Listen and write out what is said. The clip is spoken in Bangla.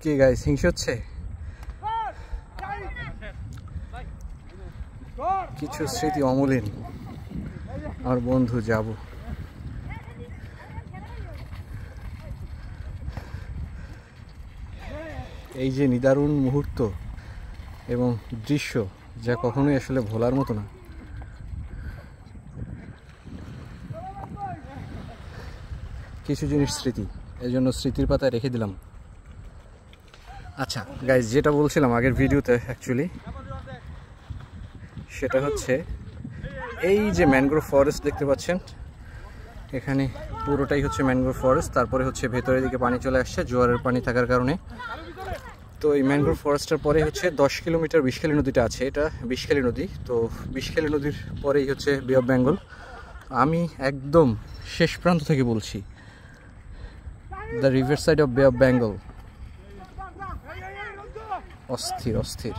কি গাইস হিংসা হচ্ছে? কিছু স্মৃতি অমলিন। আমার বন্ধু যাব এই যে নিদারুণ মুহূর্ত এবং দৃশ্য যা কখনোই আসলে ভোলার মতো না। কিছু জিনিস স্মৃতি, এই জন্য স্মৃতির পাতায় রেখে দিলাম। আচ্ছা গাইজ, যেটা বলছিলাম আগের ভিডিওতে অ্যাকচুয়ালি, সেটা হচ্ছে এই যে ম্যানগ্রোভ ফরেস্ট দেখতে পাচ্ছেন, এখানে পুরোটাই হচ্ছে ম্যানগ্রোভ ফরেস্ট। তারপরে হচ্ছে ভেতরের দিকে পানি চলে আসছে জোয়ারের পানি থাকার কারণে। তো এই ম্যানগ্রোভ ফরেস্টের পরে হচ্ছে 10 কিলোমিটার বিষখালী নদীটা আছে, এটা বিষখালী নদী। তো বিষখালী নদীর পরেই হচ্ছে বে অফ বেঙ্গল। আমি একদম শেষ প্রান্ত থেকে বলছি, দ্য রিভার সাইড অফ বে অফ বেঙ্গল। অস্থির অস্থির।